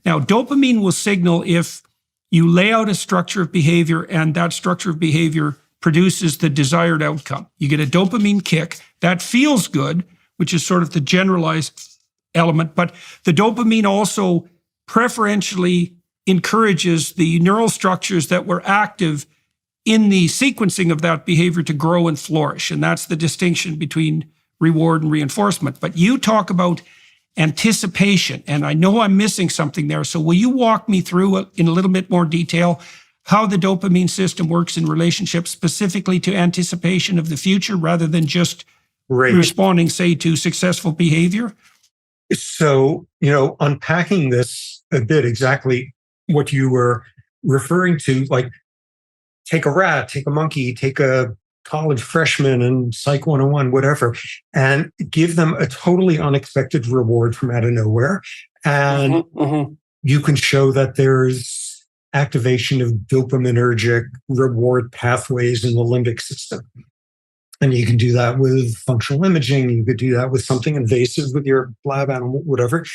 Now, dopamine will signal if you lay out a structure of behavior and that structure of behavior produces the desired outcome. You get a dopamine kick that feels good, which is sort of the generalized element, but the dopamine also preferentially encourages the neural structures that were active in the sequencing of that behavior to grow and flourish. And that's the distinction between reward and reinforcement. But you talk about anticipation, and I know I'm missing something there. So will you walk me through in a little bit more detail how the dopamine system works in relationship specifically to anticipation of the future rather than just responding, say, to successful behavior? So, unpacking this a bit, exactly what you were referring to, like take a rat, take a monkey, take a college freshman and Psych 101, whatever, and give them a totally unexpected reward from out of nowhere. And you can show that there's activation of dopaminergic reward pathways in the limbic system. And you can do that with functional imaging. You could do that with something invasive with your lab animal, whatever.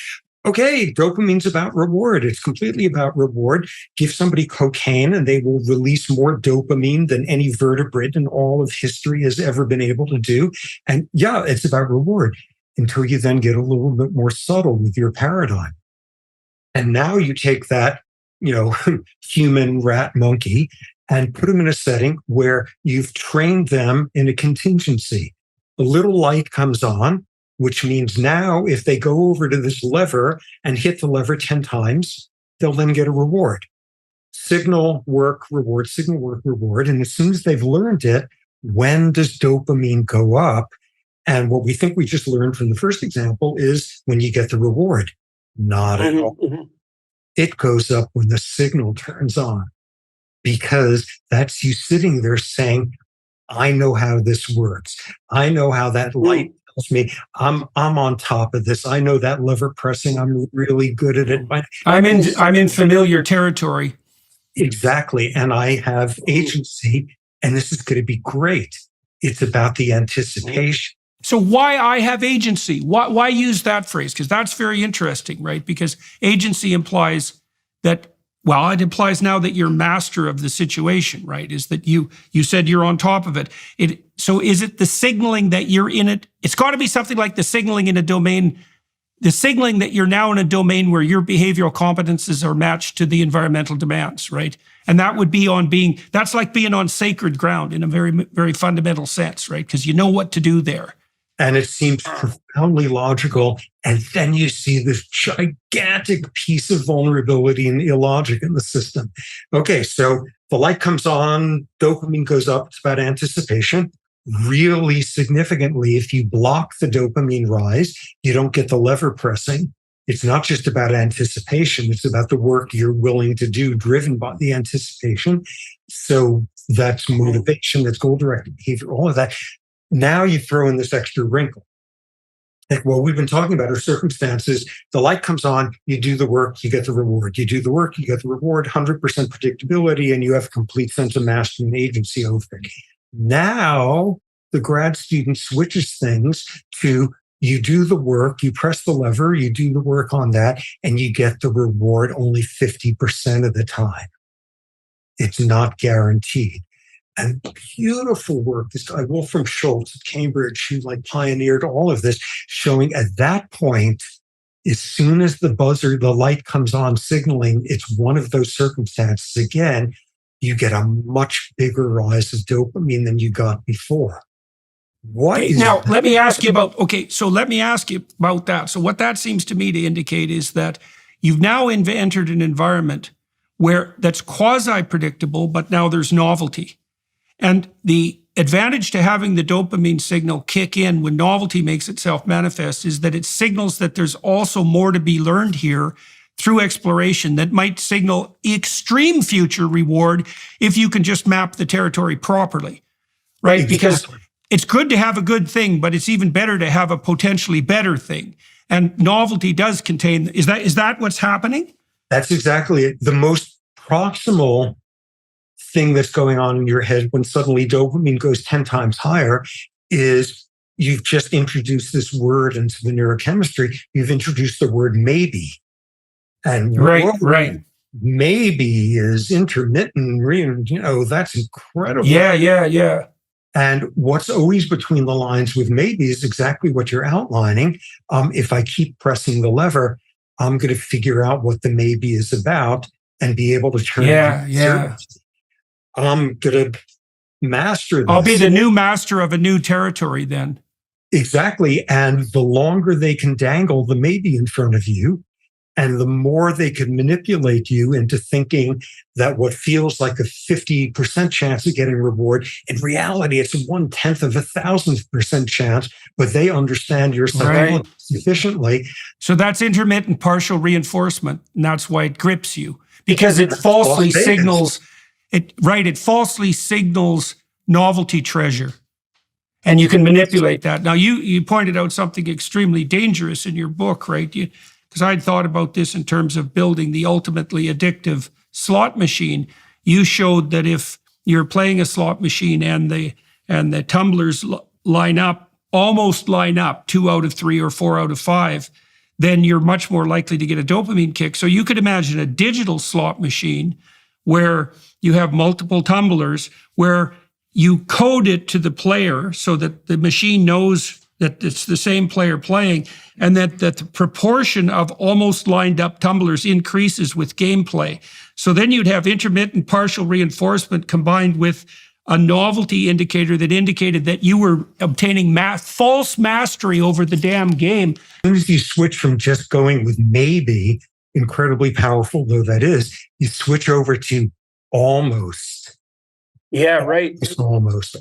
Okay, dopamine's about reward. It's completely about reward. Give somebody cocaine and they will release more dopamine than any vertebrate in all of history has ever been able to do. And yeah, it's about reward until you then get a little bit more subtle with your paradigm. And now you take that, human, rat, monkey, and put them in a setting where you've trained them in a contingency. A little light comes on, which means now if they go over to this lever and hit the lever 10 times, they'll then get a reward. Signal, work, reward, signal, work, reward. And as soon as they've learned it, when does dopamine go up? And what we think we just learned from the first example is when you get the reward. Not at all. It goes up when the signal turns on, because that's you sitting there saying, I know how this works. I know how that light tells me I'm on top of this. I know that lever pressing, I'm really good at it. I'm in familiar territory. Exactly. And I have agency, and this is going to be great. It's about the anticipation. So why I have agency? Why use that phrase? Because that's very interesting, right? Because agency implies that, well, it implies now that you're master of the situation, right? Is that you said you're on top of it. So is it the signaling that you're in it? It's got to be something like the signaling in a domain, the signaling that you're now in a domain where your behavioral competences are matched to the environmental demands, right? And that would be that's like being on sacred ground in a very, very fundamental sense, right? Because you know what to do there. And it seems profoundly logical. And then you see this gigantic piece of vulnerability and illogic in the system. Okay, so the light comes on, dopamine goes up. It's about anticipation. Really significantly, if you block the dopamine rise, you don't get the lever pressing. It's not just about anticipation. It's about the work you're willing to do, driven by the anticipation. So that's motivation, that's goal-directed behavior, all of that. Now you throw in this extra wrinkle. Like, well, we've been talking about our circumstances. The light comes on, you do the work, you get the reward. You do the work, you get the reward, 100% predictability, and you have a complete sense of mastery and agency over it. Now, the grad student switches things to you do the work, you press the lever, you do the work on that, and you get the reward only 50% of the time. It's not guaranteed. And beautiful work. This guy, Wolfram Schultz at Cambridge, who pioneered all of this, showing at that point, as soon as the light comes on signaling, it's one of those circumstances. Again, you get a much bigger rise of dopamine than you got before. Let me ask you about that. So what that seems to me to indicate is that you've now entered an environment where that's quasi-predictable, but now there's novelty. And the advantage to having the dopamine signal kick in when novelty makes itself manifest is that it signals that there's also more to be learned here through exploration that might signal extreme future reward if you can just map the territory properly, right? Exactly. Because it's good to have a good thing, but it's even better to have a potentially better thing. And novelty does contain, is that what's happening? That's exactly it. The most proximal thing that's going on in your head when suddenly dopamine goes 10 times higher is you've just introduced this word into the neurochemistry. You've introduced the word maybe. And Right, whoa, right. maybe is intermittent, that's incredible. Yeah. And what's always between the lines with maybe is exactly what you're outlining. If I keep pressing the lever, I'm going to figure out what the maybe is about and be able to turn it on. Yeah. I'm going to master this. I'll be the new master of a new territory then. Exactly. And the longer they can dangle the maybe in front of you, and the more they can manipulate you into thinking that what feels like a 50% chance of getting reward, in reality, it's 1/10 of 1,000% chance, but they understand your psychology sufficiently. So that's intermittent partial reinforcement. And that's why it grips you, because it falsely signals it falsely signals novelty treasure. And you can manipulate that. Now, you pointed out something extremely dangerous in your book, right? Because I'd thought about this in terms of building the ultimately addictive slot machine. You showed that if you're playing a slot machine and the tumblers almost line up 2 out of 3 or 4 out of 5, then you're much more likely to get a dopamine kick. So you could imagine a digital slot machine where you have multiple tumblers, where you code it to the player so that the machine knows that it's the same player playing, and that the proportion of almost lined up tumblers increases with gameplay. So then you'd have intermittent partial reinforcement combined with a novelty indicator that indicated that you were obtaining false mastery over the damn game. As soon as you switch from just going with maybe, incredibly powerful though that is, you switch over to almost. Yeah, right. Almost.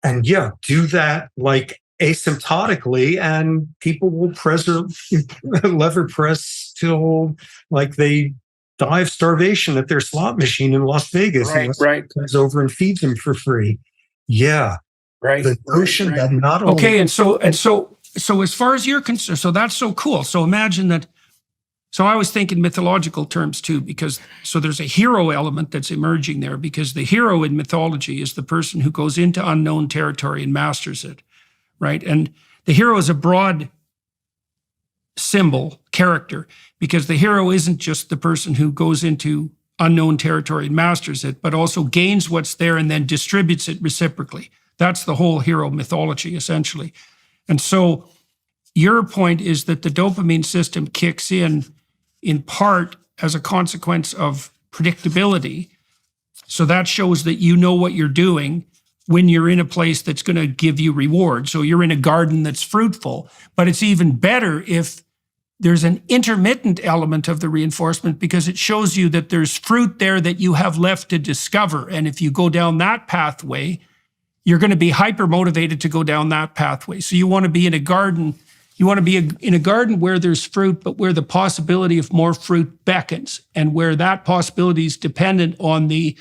And do that like asymptotically, and people will lever press till like they die of starvation at their slot machine in Las Vegas. Right. Comes over and feeds them for free. Yeah. Right. The notion that not only. Okay. And so as far as you're concerned, so that's so cool. So imagine that. So I was thinking mythological terms too, because so there's a hero element that's emerging there, because the hero in mythology is the person who goes into unknown territory and masters it, right? And the hero is a broad symbol, character, because the hero isn't just the person who goes into unknown territory and masters it, but also gains what's there and then distributes it reciprocally. That's the whole hero mythology, essentially. And so your point is that the dopamine system kicks in part as a consequence of predictability. So that shows that you know what you're doing when you're in a place that's going to give you reward. So you're in a garden that's fruitful, but it's even better if there's an intermittent element of the reinforcement, because it shows you that there's fruit there that you have left to discover. And if you go down that pathway, you're going to be hyper motivated to go down that pathway. So you want to be in a garden. You want to be in a garden where there's fruit, but where the possibility of more fruit beckons, and where that possibility is dependent on the